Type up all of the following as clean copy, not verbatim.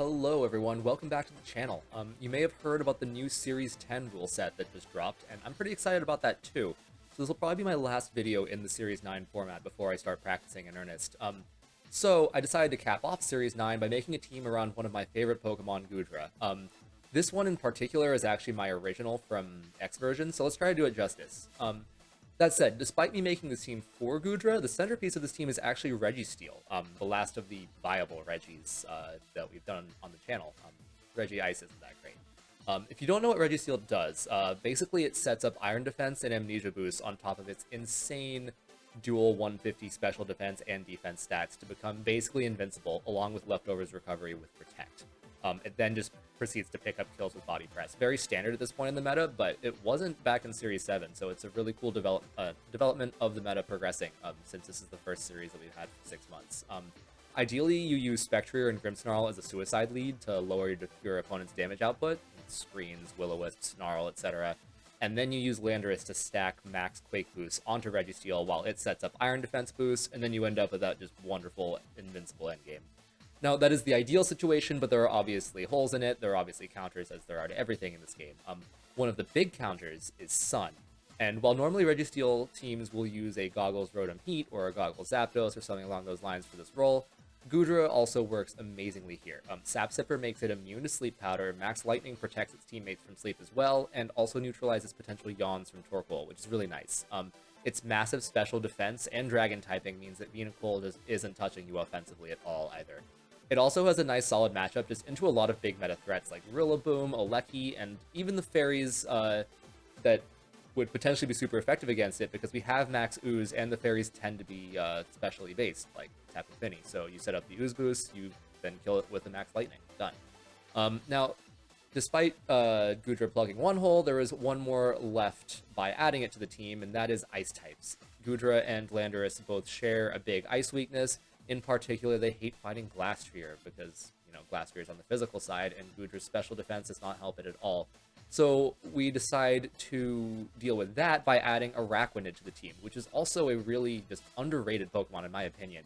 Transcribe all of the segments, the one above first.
Hello everyone, welcome back to the channel. You may have heard about the new Series 10 rule set that just dropped, and I'm pretty excited about that too. So this will probably be my last video in the Series 9 format before I start practicing in earnest. So I decided to cap off Series 9 by making a team around one of my favorite Pokemon, Goodra. This one in particular is actually my original from X version, so let's try to do it justice. That said, despite me making this team for Goodra, the centerpiece of this team is actually Registeel, the last of the viable Regis that we've done on the channel. Regi Ice isn't that great. If you don't know what Registeel does, basically it sets up Iron Defense and Amnesia Boost on top of its insane dual 150 special defense and defense stats to become basically invincible, along with Leftovers Recovery with Protect. It then just proceeds to pick up kills with Body Press. Very standard at this point in the meta, but it wasn't back in Series 7, so it's a really cool development of the meta progressing, since this is the first series that we've had for 6 months. Ideally, you use Spectrier and Grimmsnarl as a suicide lead to lower your opponent's damage output, Screens, Will-O-Wisp, Snarl, etc., and then you use Landorus to stack max Quake boosts onto Registeel while it sets up Iron Defense boosts, and then you end up with that just wonderful, invincible endgame. Now, that is the ideal situation, but there are obviously holes in it. There are obviously counters, as there are to everything in this game. One of the big counters is Sun. And while normally Registeel teams will use a Goggles Rotom Heat or a Goggles Zapdos or something along those lines for this role, Goodra also works amazingly here. Sap Sipper makes it immune to Sleep Powder, Max Lightning protects its teammates from sleep as well, and also neutralizes potential yawns from Torkoal, which is really nice. Its massive special defense and Dragon typing means that Venucool just isn't touching you offensively at all either. It also has a nice solid matchup just into a lot of big meta threats like Rillaboom, Aleki, and even the fairies that would potentially be super effective against it because we have max Ooze and the fairies tend to be specially based, like Tapu Fini. So you set up the Ooze boost, you then kill it with the max Lightning. Done. Now, despite Goodra plugging one hole, there is one more left by adding it to the team, and that is Ice types. Goodra and Landorus both share a big Ice weakness. In particular, they hate fighting Glastrier because, Glastrier is on the physical side, and Goodra's special defense does not help it at all. So we decide to deal with that by adding Araquanid to the team, which is also a really just underrated Pokemon in my opinion.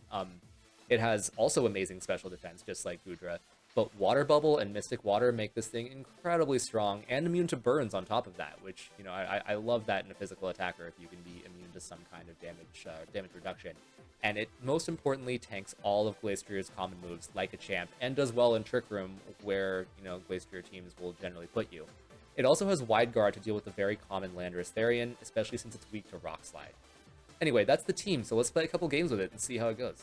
It has also amazing special defense, just like Goodra, but Water Bubble and Mystic Water make this thing incredibly strong and immune to burns on top of that, which, I love that in a physical attacker if you can be immune to some kind of damage reduction. And it, most importantly, tanks all of Glacier's common moves like a champ, and does well in Trick Room, where, Glacier teams will generally put you. It also has Wide Guard to deal with the very common Landorus Therian, especially since it's weak to Rock Slide. Anyway, that's the team, so let's play a couple games with it and see how it goes.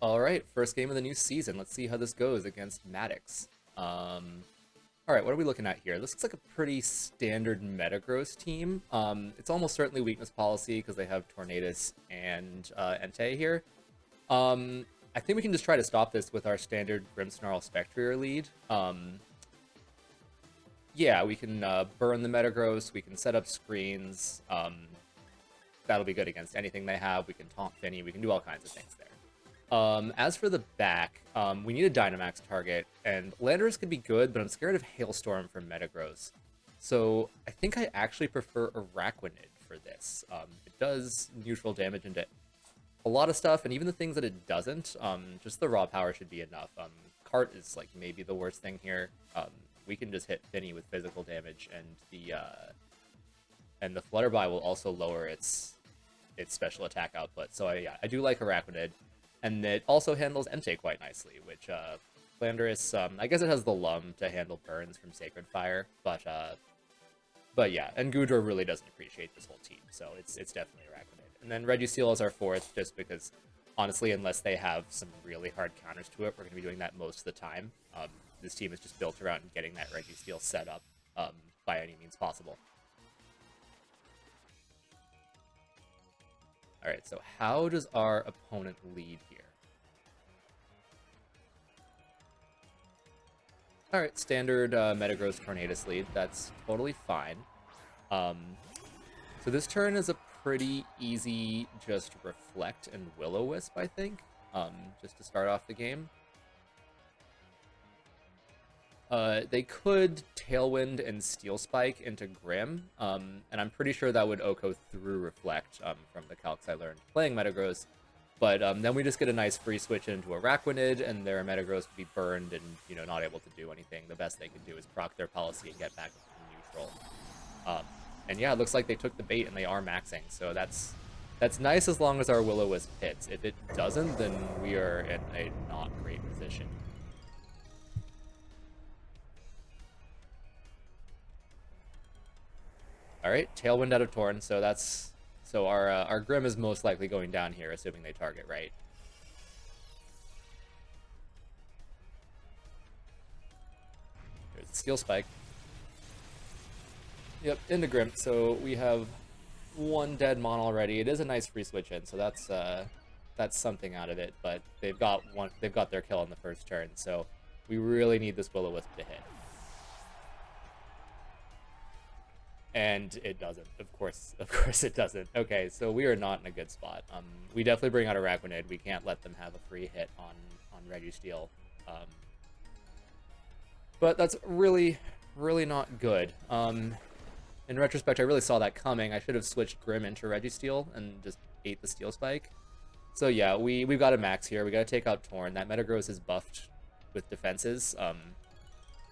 Alright, first game of the new season. Let's see how this goes against Maddox. Alright, what are we looking at here? This looks like a pretty standard Metagross team. It's almost certainly weakness policy because they have Tornadus and Entei here. I think we can just try to stop this with our standard Grimmsnarl Spectrier lead. Yeah, we can burn the Metagross, we can set up screens. That'll be good against anything they have. We can taunt Fini, we can do all kinds of things there. As for the back, we need a Dynamax target, and Landorus could be good, but I'm scared of Hailstorm from Metagross. So I think I actually prefer Araquanid for this. It does neutral damage into a lot of stuff, and even the things that it doesn't, just the raw power should be enough. Cart is like maybe the worst thing here. We can just hit Fini with physical damage, and the Flutterby will also lower its special attack output. So yeah, I do like Araquanid. And it also handles Entei quite nicely, which Landorus, I guess it has the Lum to handle burns from Sacred Fire, but yeah, and Goodra really doesn't appreciate this whole team, so it's definitely Araquanid. And then Registeel is our fourth, just because, honestly, unless they have some really hard counters to it, we're going to be doing that most of the time. This team is just built around getting that Registeel set up by any means possible. Alright, so how does our opponent lead here? Alright, standard Metagross Tornadus lead. That's totally fine. So this turn is a pretty easy just Reflect and Will-O-Wisp, I think, just to start off the game. They could Tailwind and Steel Spike into Grimm, and I'm pretty sure that would OHKO through Reflect from the calcs I learned playing Metagross. But then we just get a nice free switch into Araquanid, and their Metagross would be burned and, you know, not able to do anything. The best they could do is proc their policy and get back to neutral. And yeah, it looks like they took the bait and they are maxing, so that's nice as long as our Will-O-Wisp hits. If it doesn't, then we are in a not great position. Alright, Tailwind out of Torn, so that's... So our Grimm is most likely going down here, assuming they target right. There's the Steel Spike. Yep, into Grimm. So we have one dead Mon already. It is a nice free switch in, so that's something out of it. But they've got their kill on the first turn, so we really need this Will-O-Wisp to hit. And it doesn't. Of course it doesn't. Okay, so we are not in a good spot. We definitely bring out Araquanid. We can't let them have a free hit on Registeel. But that's really not good. In retrospect, I really saw that coming. I should have switched Grimm into Registeel and just ate the Steel Spike. So yeah, we've got a max here. We got to take out Torn. That Metagross is buffed with defenses,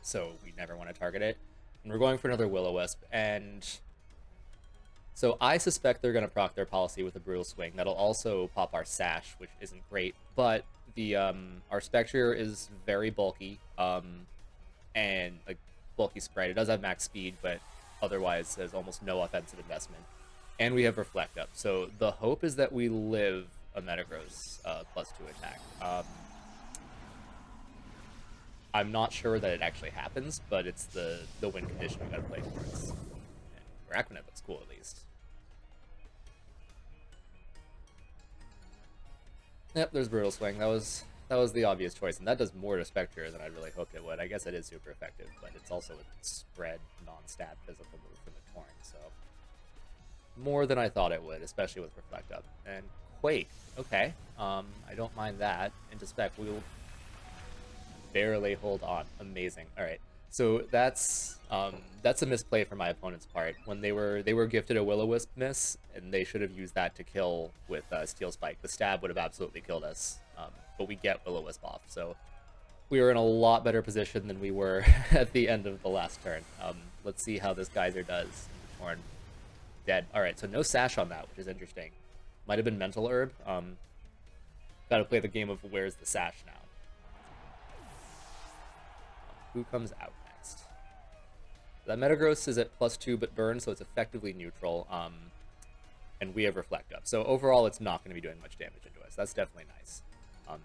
so we never want to target it. And we're going for another Will-O-Wisp, and so I suspect they're going to proc their policy with a Brutal Swing. That'll also pop our Sash, which isn't great, but the our Spectre is very bulky, and a bulky sprite. It does have max speed, but otherwise has almost no offensive investment. And we have Reflect Up, so the hope is that we live a Metagross +2 attack. I'm not sure that it actually happens, but it's the win condition we gotta play towards. And Araquanid looks cool, at least. Yep, there's Brutal Swing. That was the obvious choice, and that does more to Spectre than I really hoped it would. I guess it is super effective, but it's also a spread, non-stat physical move from the Torn, so more than I thought it would, especially with Reflect Up. And Quake, okay. I don't mind that. Into Spec, we'll barely hold on. Amazing. All right, so that's a misplay for my opponent's part. When they were gifted a Will-O-Wisp miss, and they should have used that to kill with Steel Spike. The stab would have absolutely killed us, but we get Will-O-Wisp off, so we were in a lot better position than we were at the end of the last turn. Let's see how this Geyser does. Torn, dead. All right, so no Sash on that, which is interesting. Might have been Mental Herb. Got to play the game of where's the Sash now. Who comes out next? That Metagross is at +2 but burn, so it's effectively neutral. And we have Reflect Up. So overall, it's not going to be doing much damage into us. That's definitely nice.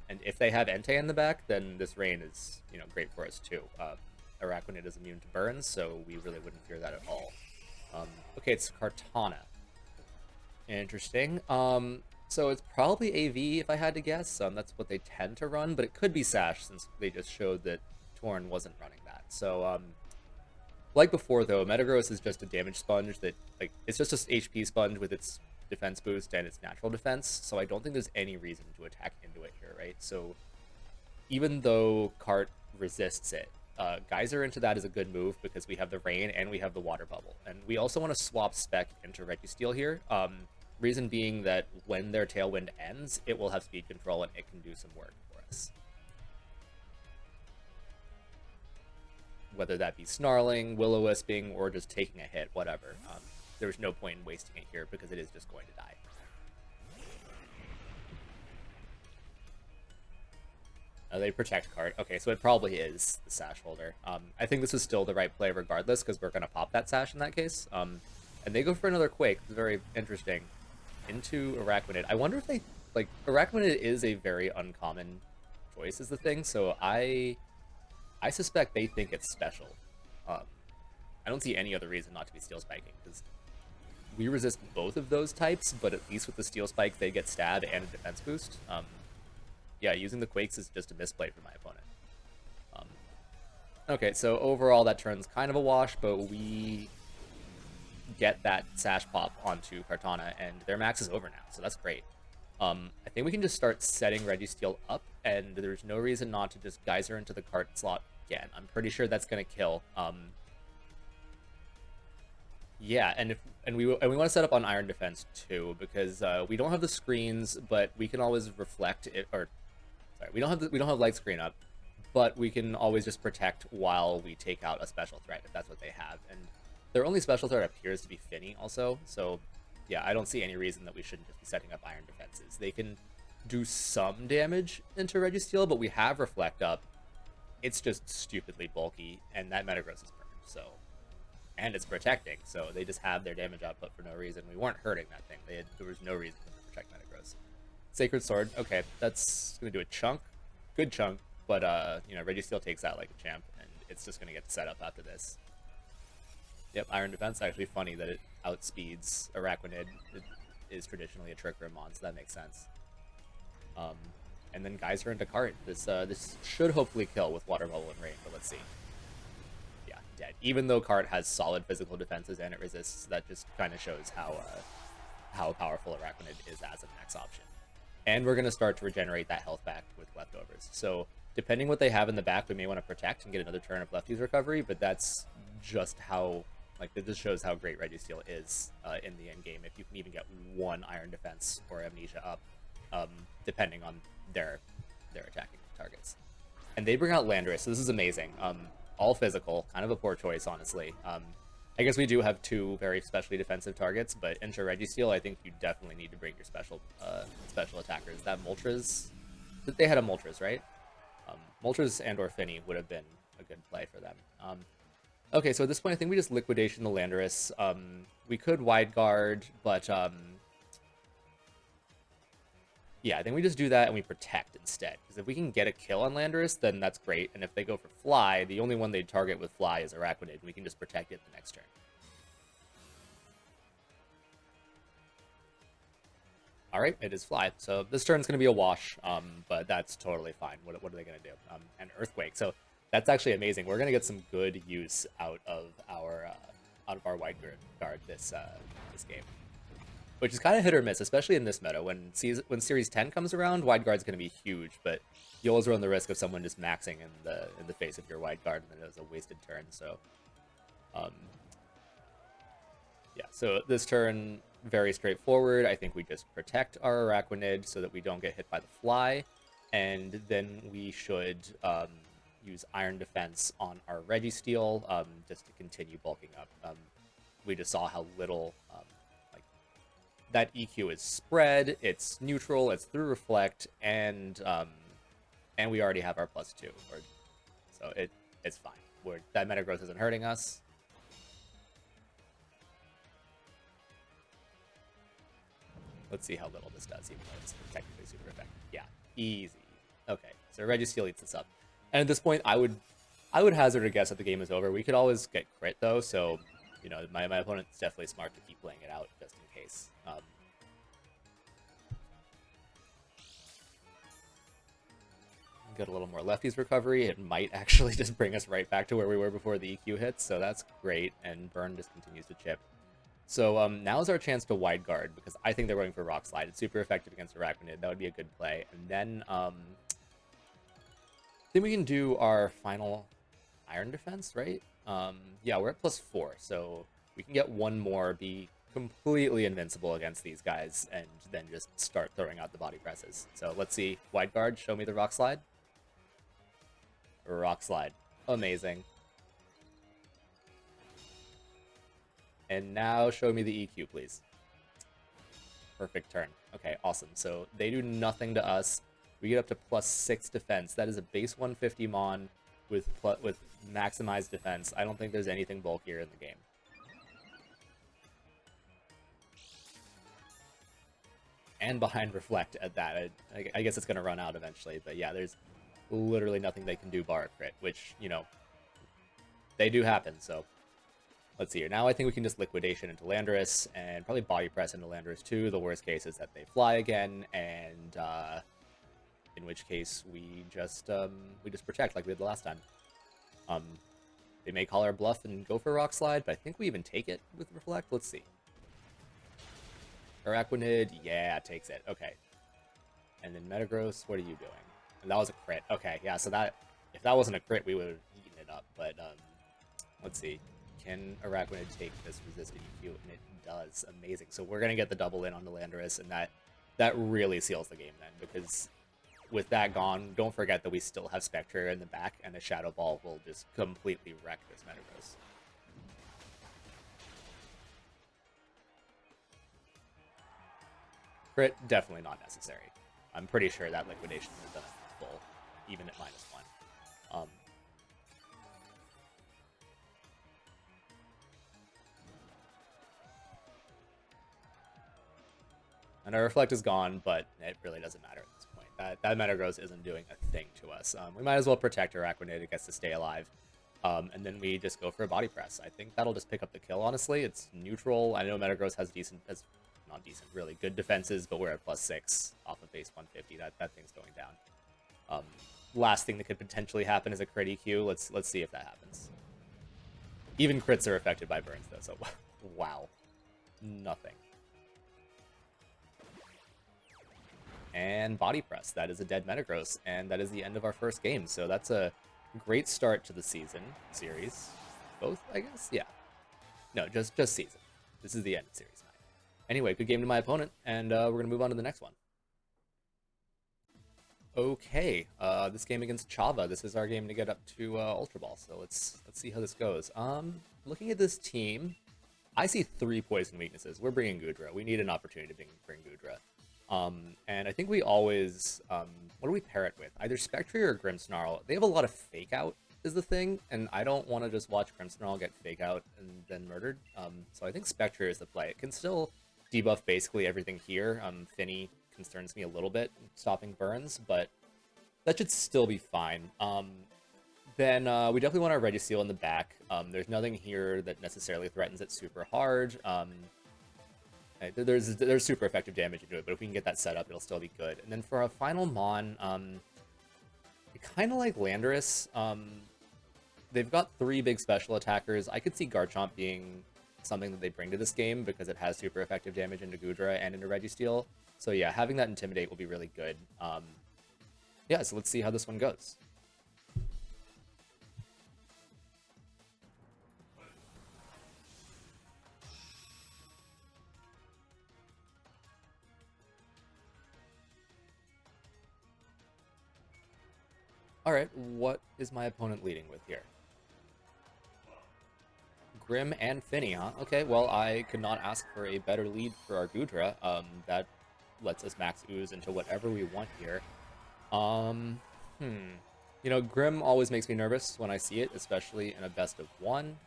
And if they have Entei in the back, then this Rain is, you know, great for us too. Araquanid is immune to burns, so we really wouldn't fear that at all. Okay, it's Kartana. Interesting. So it's probably AV if I had to guess. That's what they tend to run, but it could be Sash since they just showed that Torn wasn't running that. So, like before though, Metagross is just a damage sponge that, like, it's just an HP sponge with its defense boost and its natural defense, so I don't think there's any reason to attack into it here, right? So, even though Cart resists it, Geyser into that is a good move because we have the Rain and we have the Water Bubble. And we also want to swap Spec into Registeel here. Reason being that when their Tailwind ends, it will have speed control and it can do some work for us. Whether that be snarling, Will-O-Wisping, or just taking a hit, whatever. There's no point in wasting it here because it is just going to die. They protect Cart. Okay, so it probably is the Sash holder. I think this is still the right play regardless because we're going to pop that Sash in that case. And they go for another Quake. It's very interesting. Into Araquanid. I wonder if they... Like, Araquanid is a very uncommon choice is the thing, so I suspect they think it's special. I don't see any other reason not to be Steel Spiking, because we resist both of those types, but at least with the Steel Spike, they get stab and a defense boost. Yeah, using the Quakes is just a misplay for my opponent. Okay, so overall that turn's kind of a wash, but we get that Sash pop onto Kartana, and their max is over now, so that's great. I think we can just start setting Registeel up, and there's no reason not to just Geyser into the Cart slot again. I'm pretty sure that's going to kill. Yeah, and we want to set up on Iron Defense too because we don't have the screens, but we can always reflect it. Or sorry, we don't have light screen up, but we can always just protect while we take out a special threat if that's what they have. And their only special threat appears to be Fini also. So yeah, I don't see any reason that we shouldn't just be setting up Iron Defenses. They can do some damage into Registeel, but we have Reflect up. It's just stupidly bulky, and that Metagross is burned. So and it's protecting, so they just have their damage output for no reason. We weren't hurting that thing. There was no reason to protect Metagross. Sacred Sword, okay, that's gonna do a chunk, good chunk, but you know, Registeel takes that like a champ, and it's just gonna get set up after this. Yep, Iron Defense. Actually, funny that it outspeeds Araquanid. It is traditionally a Trick Room mon, so that makes sense. Um, and then Geyser into Cart. This should hopefully kill with Water Bubble and Rain, but let's see. Yeah, dead. Even though Cart has solid physical defenses and it resists, that just kind of shows how powerful Araquanid is as a max option. And we're going to start to regenerate that health back with leftovers. So depending what they have in the back, we may want to protect and get another turn of lefties recovery, but that's just how, like, it just shows how great Registeel is in the end game. If you can even get one Iron Defense or Amnesia up, depending on their attacking targets. And they bring out Landorus, so this is amazing. All physical, kind of a poor choice, honestly. I guess we do have two very specially defensive targets, but into Registeel, I think you definitely need to bring your special attackers. That Moltres, they had a Moltres, right? Moltres and or Fini would have been a good play for them. Okay, so at this point, I think we just Liquidation the Landorus. We could Wide Guard, but yeah, I think we just do that and we protect instead. Because if we can get a kill on Landorus, then that's great. And if they go for Fly, the only one they'd target with Fly is Araquanid, and we can just protect it the next turn. All right, it is Fly. So this turn's going to be a wash, but that's totally fine. What are they going to do? And Earthquake. So that's actually amazing. We're going to get some good use out of our Wide Guard this game, which is kind of hit or miss, especially in this meta. When Series 10 comes around, Wide Guard's going to be huge, but you always run the risk of someone just maxing in the face of your Wide Guard, and then it was a wasted turn. So, yeah. So this turn, very straightforward. I think we just protect our Araquanid so that we don't get hit by the Fly, and then we should use Iron Defense on our Registeel just to continue bulking up. We just saw how little that EQ is spread, it's neutral, it's through Reflect, and we already have our +2, so it's fine. That Metagross isn't hurting us. Let's see how little this does, even though it's technically super effective. Yeah, easy. Okay, so Registeel eats this up, and at this point, I would hazard a guess that the game is over. We could always get crit though, so you know my opponent's definitely smart to keep playing it out just in case. Get a little more lefties recovery. It might actually just bring us right back to where we were before the EQ hits, so that's great, and Burn just continues to chip. So now is our chance to Wide Guard, because I think they're going for Rock Slide. It's super effective against Araquanid. That would be a good play. And then we can do our final Iron Defense, right? Yeah, we're at +4, so we can get one more, be completely invincible against these guys, and then just start throwing out the body presses. So let's see. Wide Guard, show me the Rock Slide. Rock Slide. Amazing. And now show me the EQ, please. Perfect turn. Okay, awesome. So they do nothing to us. We get up to +6 defense. That is a base 150 mon with maximized defense. I don't think there's anything bulkier in the game. And behind Reflect at that. I guess it's going to run out eventually. But yeah, there's literally nothing they can do bar a crit, which, you know, they do happen. So let's see here. Now I think we can just Liquidation into Landorus and probably Body Press into Landorus too. The worst case is that they fly again, and in which case we just protect like we did the last time. They may call our bluff and go for Rock Slide, but I think we even take it with Reflect. Let's see. Araquanid, yeah, takes it. Okay. And then Metagross, what are you doing? And that was a crit. Okay, yeah, so that if that wasn't a crit, we would have eaten it up. But let's see. can Araquanid take this resistant EQ? And it does. Amazing. So we're going to get the double in on the Landorus, and that really seals the game then, because with that gone, don't forget that we still have Spectre in the back, and a Shadow Ball will just completely wreck this Metagross. Crit, definitely not necessary. I'm pretty sure that Liquidation would have done it full, even at -1. And our Reflect is gone, but it really doesn't matter at this point. That Metagross isn't doing a thing to us. We might as well protect our Araquanid. It gets to stay alive. And then we just go for a Body Press. I think that'll just pick up the kill, honestly. It's neutral. I know Metagross has not decent, really good defenses, but we're at +6 off of base 150. That thing's going down. Last thing that could potentially happen is a crit EQ. Let's see if that happens. Even crits are affected by burns, though, so wow. Nothing. And Body Press. That is a dead Metagross, and that is the end of our first game. So that's a great start to the series. Both, I guess? Yeah. No, just season. This is the end of Series 9. Anyway, good game to my opponent, and we're going to move on to the next one. Okay, this game against Chava. This is our game to get up to Ultra Ball, so let's see how this goes. Looking at this team, I see 3 poison weaknesses. We're bringing Goodra. We need an opportunity to bring Goodra. And I think we always, what do we pair it with? Either Spectre or Grimmsnarl. They have a lot of Fake Out is the thing, and I don't want to just watch Grimmsnarl get Fake Out and then murdered. So I think Spectre is the play. It can still debuff basically everything here. Fini concerns me a little bit, stopping burns, but that should still be fine. Then we definitely want our Registeel in the back. There's nothing here that necessarily threatens it super hard. There's super effective damage into it, but if we can get that set up, it'll still be good. And then for a final Mon, I kind of like Landorus. They've got 3 big special attackers. I could see Garchomp being something that they bring to this game because it has super effective damage into Goodra and into Registeel. So yeah, having that Intimidate will be really good. Yeah, so let's see how this one goes. Alright, what is my opponent leading with here? Grim and Fini, huh? Okay, well, I could not ask for a better lead for our Goodra. That lets us max ooze into whatever we want here. You know, Grim always makes me nervous when I see it, especially in a best of 1.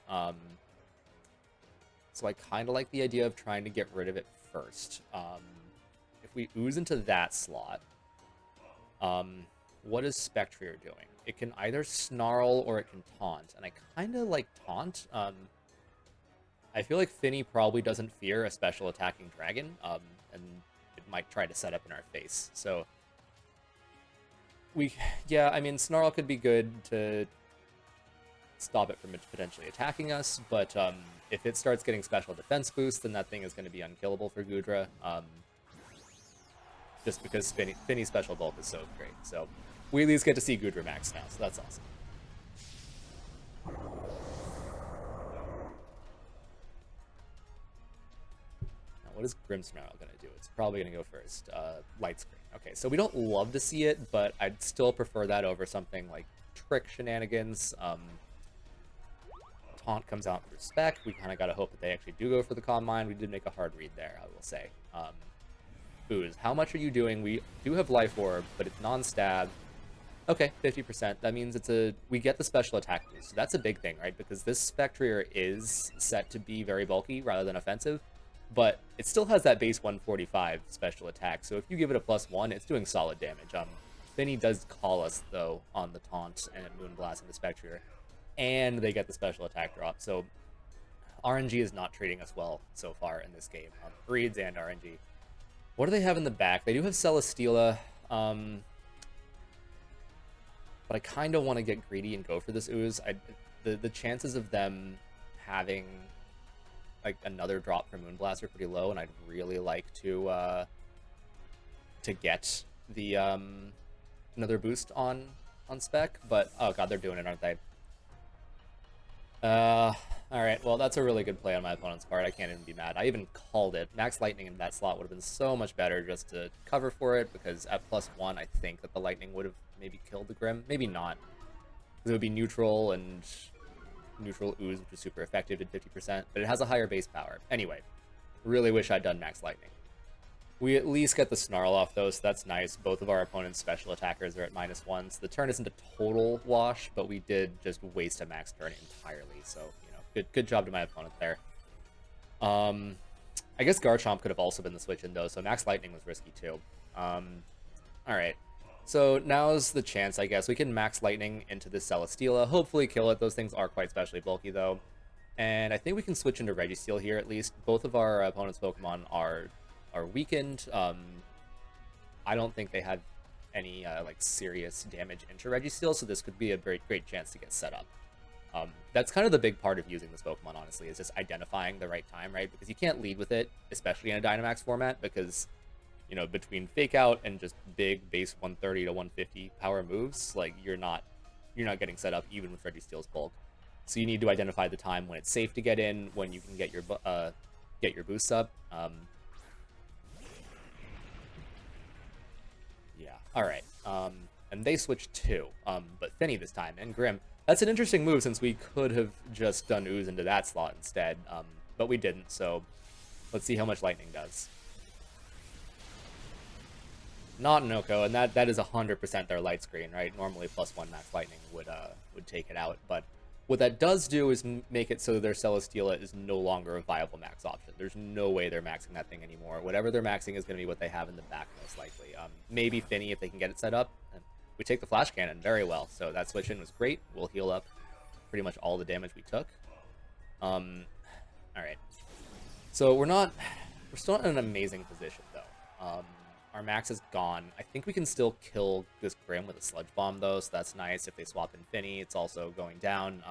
So I kind of like the idea of trying to get rid of it first. If we ooze into that slot, what is Spectre doing? It can either Snarl or it can Taunt, and I kind of like Taunt. I feel like Fini probably doesn't fear a special attacking dragon, and it might try to set up in our face. So, yeah, I mean, Snarl could be good to stop it from potentially attacking us, but if it starts getting special defense boost, then that thing is going to be unkillable for Goodra, just because Fini's special bulk is so great. So we at least get to see Goodra max now, so that's awesome. Now, what is Grimmsnarl going to do? It's probably going to go first. Light Screen. Okay, so we don't love to see it, but I'd still prefer that over something like Trick Shenanigans. Taunt comes out through Spec. We kind of got to hope that they actually do go for the Calm Mind. We did make a hard read there, I will say. Ooze, how much are you doing? We do have Life Orb, but it's non-stab. Okay, 50%. That means we get the special attack boost. So that's a big thing, right? Because this Spectre is set to be very bulky rather than offensive, but it still has that base 145 special attack. So if you give it a +1, it's doing solid damage. Fini does call us, though, on the Taunt and Moonblast and the Spectre, and they get the special attack drop. So RNG is not treating us well so far in this game. Breeds and RNG. What do they have in the back? They do have Celesteela, but I kind of want to get greedy and go for this ooze. The chances of them having like another drop from Moonblast are pretty low, and I'd really like to get the another boost on Spec. But oh god, they're doing it, aren't they? Alright, well, that's a really good play on my opponent's part. I can't even be mad. I even called it. Max Lightning in that slot would have been so much better just to cover for it, because at +1, I think that the Lightning would have maybe killed the Grim. Maybe not. Because it would be neutral, and neutral Ooze, which is super effective, did 50%, but it has a higher base power. Anyway, really wish I'd done Max Lightning. We at least get the Snarl off, though, so that's nice. Both of our opponent's special attackers are at -1, so the turn isn't a total wash, but we did just waste a max turn entirely, so, you know, good job to my opponent there. I guess Garchomp could have also been the switch-in, though, so Max Lightning was risky, too. Alright, so now's the chance, I guess. We can Max Lightning into the Celesteela, hopefully kill it. Those things are quite specially bulky, though. And I think we can switch into Registeel here, at least. Both of our opponent's Pokemon are weakened. I don't think they have any like serious damage into Registeel, so this could be a very great chance to get set up. That's kind of the big part of using this Pokemon, honestly, is just identifying the right time, right? Because you can't lead with it, especially in a Dynamax format, because, you know, between Fake Out and just big base 130 to 150 power moves, like, you're not getting set up even with Registeel's bulk. So you need to identify the time when it's safe to get in, when you can get your boosts up. Yeah, alright. And they switched too, but Fini this time, and Grimm. That's an interesting move, since we could have just done Ooze into that slot instead, but we didn't, so let's see how much Lightning does. Not an Oko, and that is 100% their light screen, right? Normally +1 Max Lightning would take it out, but what that does do is make it so their Celesteela is no longer a viable max option. There's no way they're maxing that thing anymore. Whatever they're maxing is going to be what they have in the back, most likely. Maybe Fini if they can get it set up. We take the Flash Cannon very well, so that switch-in was great. We'll heal up pretty much all the damage we took. Alright. So we're still in an amazing position, though. Our max is gone. I think we can still kill this Grimm with a Sludge Bomb, though, so that's nice. If they swap in Fini, it's also going down.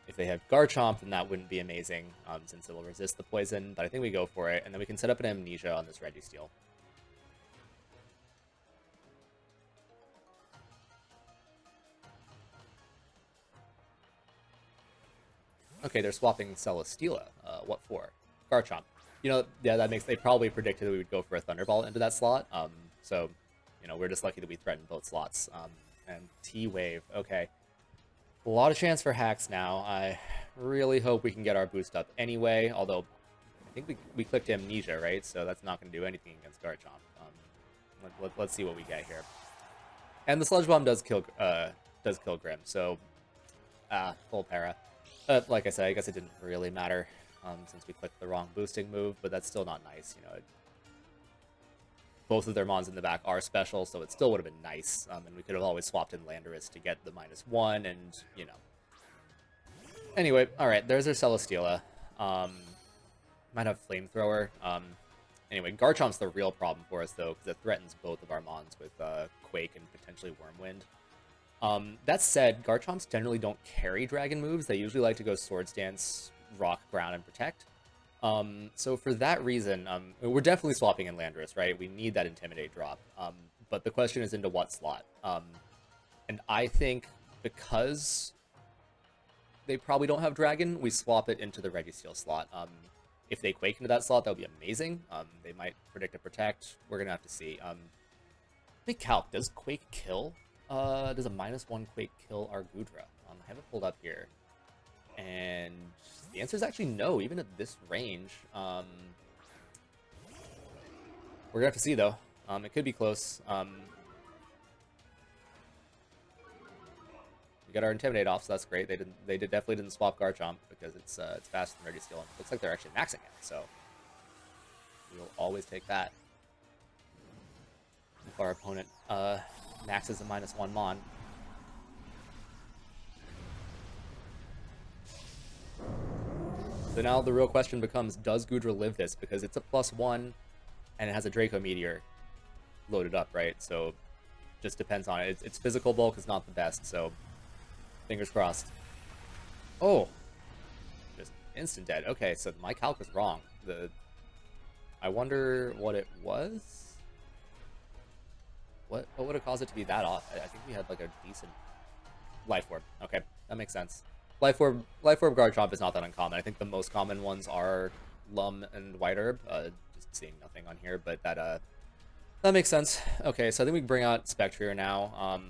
If they have Garchomp, then that wouldn't be amazing, since it will resist the poison, but I think we go for it, and then we can set up an Amnesia on this Registeel. Okay, they're swapping Celesteela. What for? Garchomp. You know, yeah, they probably predicted that we would go for a Thunderbolt into that slot. So, you know, we're just lucky that we threatened both slots. And T-Wave, okay. A lot of chance for hacks now. I really hope we can get our boost up anyway, although I think we clicked Amnesia, right? So that's not going to do anything against Garchomp. Let's see what we get here. And the Sludge Bomb does kill Grimm, so full para. Like I said, I guess it didn't really matter. Since we clicked the wrong boosting move, but that's still not nice, you know. Both of their mons in the back are special, so it still would have been nice, and we could have always swapped in Landorus to get the -1, and, you know. Anyway, alright, there's our Celesteela. Might have Flamethrower. Anyway, Garchomp's the real problem for us, though, because it threatens both of our mons with Quake and potentially Wormwind. That said, Garchomps generally don't carry dragon moves. They usually like to go Swords Dance, Rock, Ground, and Protect. So for that reason, we're definitely swapping in Landorus, right? We need that Intimidate drop. But the question is into what slot? And I think because they probably don't have Dragon, we swap it into the Registeel slot. If they Quake into that slot, that would be amazing. They might predict a Protect. We're going to have to see. Big Calc, does Quake kill? Does a -1 Quake kill our Goodra? I have it pulled up here. And the answer is actually no, even at this range. We're gonna have to see, though. It could be close. We got our Intimidate off, so that's great. They definitely didn't swap Garchomp because it's faster than Registeel. And it looks like they're actually maxing it, so we'll always take that. If our opponent maxes a -1 mon. So now the real question becomes, does Goodra live this? Because it's a +1, and it has a Draco Meteor loaded up, right? So just depends on it. Its physical bulk is not the best, so fingers crossed. Oh, just instant dead. Okay, so my calc was wrong. I wonder what it was? What would have caused it to be that off? I think we had like a decent life orb. Okay, that makes sense. Life Orb Garchomp is not that uncommon. I think the most common ones are Lum and White Herb. Just seeing nothing on here, but that makes sense. Okay, so I think we can bring out Spectrier now.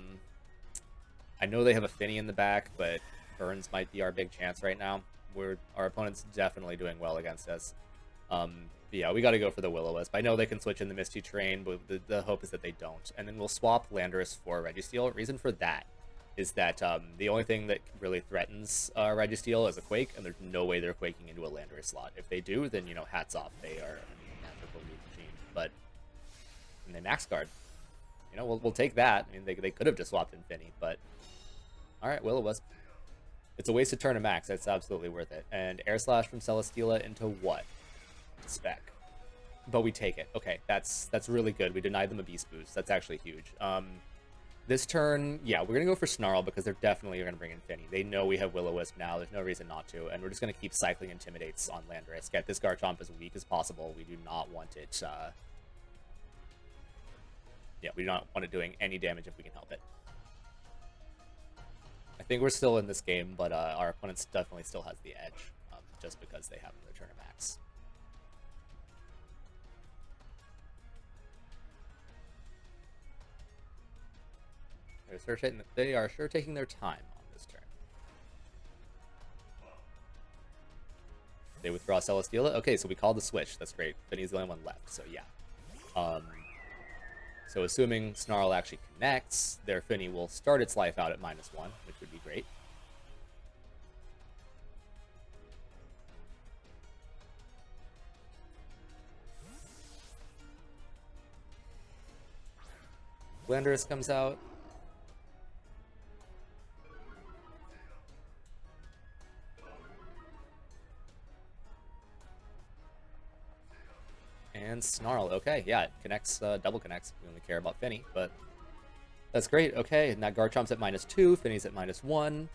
I know they have a Fini in the back, but Burns might be our big chance right now. Our opponent's definitely doing well against us. Yeah, we got to go for the Will-O-Wisp. I know they can switch in the Misty Terrain, but the hope is that they don't. And then we'll swap Landorus for Registeel. Reason for that is that the only thing that really threatens Registeel is a Quake, and there's no way they're quaking into a Landorus slot. If they do, then, you know, hats off. They are a magical machine. But, and they max guard. You know, we'll take that. I mean, they could have just swapped in Fini, but... Alright, Will-O-Wisp. It's a wasted turn to max. That's absolutely worth it. And Air Slash from Celesteela into what? Spec. But we take it. Okay, that's really good. We denied them a Beast Boost. That's actually huge. This turn, yeah, we're going to go for Snarl because they're definitely going to bring in Fini. They know we have Will-O-Wisp now. There's no reason not to. And we're just going to keep cycling Intimidates on Landorus. Get this Garchomp as weak as possible. We do not want it... yeah, we do not want it doing any damage if we can help it. I think we're still in this game, but our opponent definitely still has the edge, just because they have another turn of max. They are sure taking their time on this turn. They withdraw Celesteela. Okay, so we call the switch. That's great. Fini's the only one left, so yeah. So assuming Snarl actually connects, their Fini will start its life out at -1, which would be great. Landorus comes out. And Snarl. Okay, yeah, it connects, double connects. We only care about Fini, but that's great. Okay, and that Garchomp's at -2, Fini's at -1.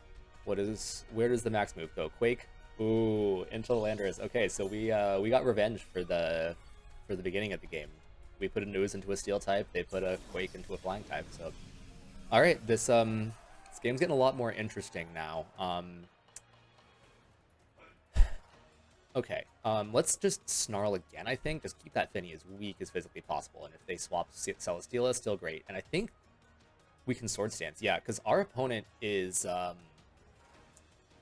Where does the max move go? Quake? Ooh, into Landorus. Okay, so we got revenge for the beginning of the game. We put a News into a Steel type, they put a Quake into a Flying type, so... Alright, this game's getting a lot more interesting now. Okay, let's just Snarl again, I think. Just keep that Fini as weak as physically possible. And if they swap Celesteela, still great. And I think we can Sword Stance. Yeah, because our opponent is...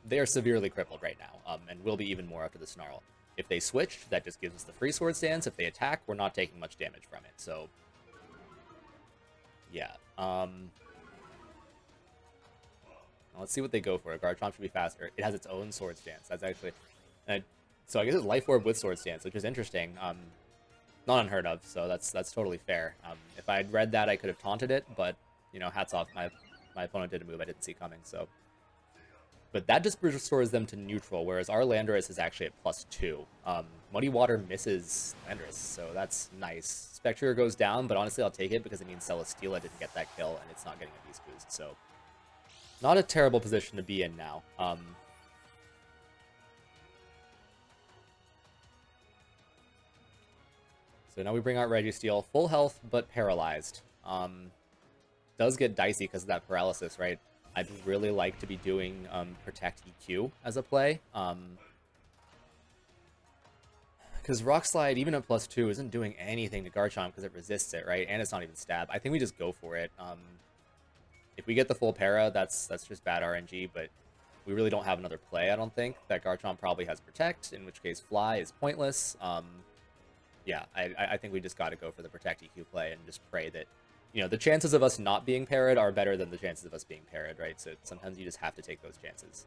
they are severely crippled right now, and will be even more after the Snarl. If they switch, that just gives us the free Sword Stance. If they attack, we're not taking much damage from it. So, yeah. Let's see what they go for. Garchomp should be faster. It has its own Sword Stance. That's actually... so I guess it's Life Orb with Sword Stance, which is interesting. Not unheard of, so that's totally fair. If I had read that, I could have taunted it, but, you know, hats off. My opponent did a move I didn't see coming, so... But that just restores them to neutral, whereas our Landorus is actually at +2. Muddy Water misses Landorus, so that's nice. Spectrier goes down, but honestly I'll take it because it means Celesteela didn't get that kill, and it's not getting a Beast Boost, so... Not a terrible position to be in now. So now we bring out Registeel, full health, but paralyzed. Does get dicey because of that paralysis, right? I'd really like to be doing Protect EQ as a play. Because Rock Slide, even at +2, isn't doing anything to Garchomp because it resists it, right? And it's not even stab. I think we just go for it. If we get the full para, that's just bad RNG, but we really don't have another play, I don't think. That Garchomp probably has Protect, in which case Fly is pointless. Yeah, I think we just got to go for the Protect EQ play and just pray that, you know, the chances of us not being parried are better than the chances of us being parried, right? So sometimes you just have to take those chances.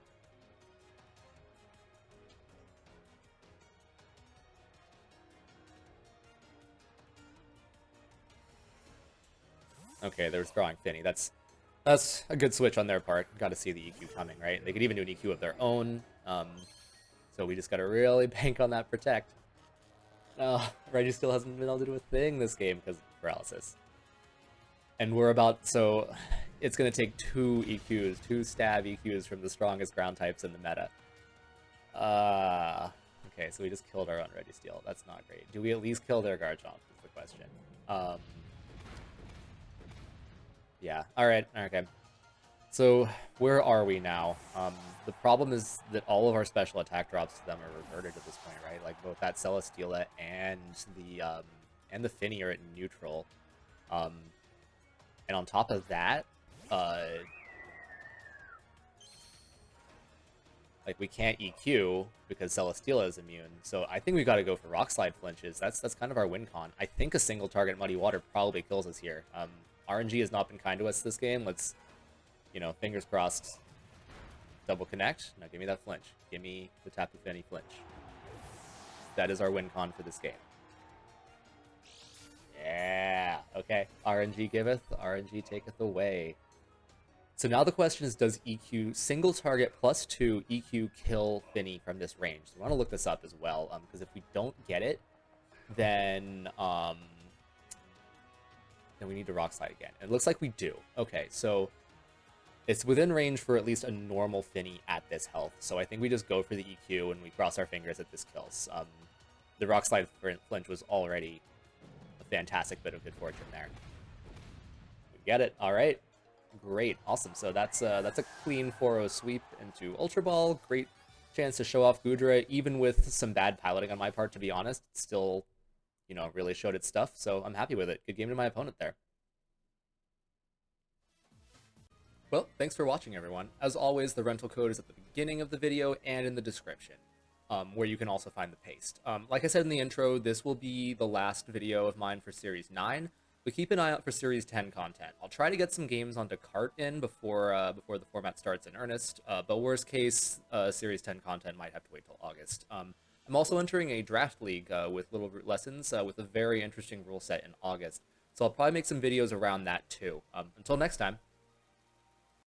Okay, they're withdrawing Fini. That's a good switch on their part. Got to see the EQ coming, right? They could even do an EQ of their own. So we just got to really bank on that Protect. Registeel hasn't been able to do a thing this game because of paralysis. And we're about, so it's going to take 2 EQs, 2 stab EQs from the strongest ground types in the meta. Okay, so we just killed our own Registeel. That's not great. Do we at least kill their Garchomp is the question. Yeah, alright, okay. So where are we now? The problem is that all of our special attack drops to them are reverted at this point, right? Like both that Celesteela and the Fini are at neutral. Um, and on top of that, uh, like we can't EQ because Celesteela is immune. So I think we got to go for Rock Slide flinches. That's kind of our win con. I think a single target Muddy Water probably kills us here. RNG has not been kind to us this game. Let's, fingers crossed. Double connect. Now give me that flinch. Give me the Tapu Fini flinch. That is our win con for this game. Yeah. Okay. RNG giveth, RNG taketh away. So now the question is, does EQ single target +2 EQ kill Fini from this range? So we want to look this up as well, because if we don't get it, then we need to Rock Slide again. And it looks like we do. Okay, so it's within range for at least a normal Fini at this health. So I think we just go for the EQ and we cross our fingers that this kills. The Rock Slide flinch was already a fantastic bit of good fortune there. We get it. All right. Great. Awesome. So that's a clean 4-0 sweep into Ultra Ball. Great chance to show off Goodra, even with some bad piloting on my part, to be honest. It still, really showed its stuff. So I'm happy with it. Good game to my opponent there. Well, thanks for watching, everyone. As always, the rental code is at the beginning of the video and in the description, where you can also find the paste. Like I said in the intro, this will be the last video of mine for Series 9, but keep an eye out for Series 10 content. I'll try to get some games onto Cart in before the format starts in earnest, but worst case, Series 10 content might have to wait till August. I'm also entering a draft league with Little Root Lessons with a very interesting rule set in August, so I'll probably make some videos around that too. Until next time.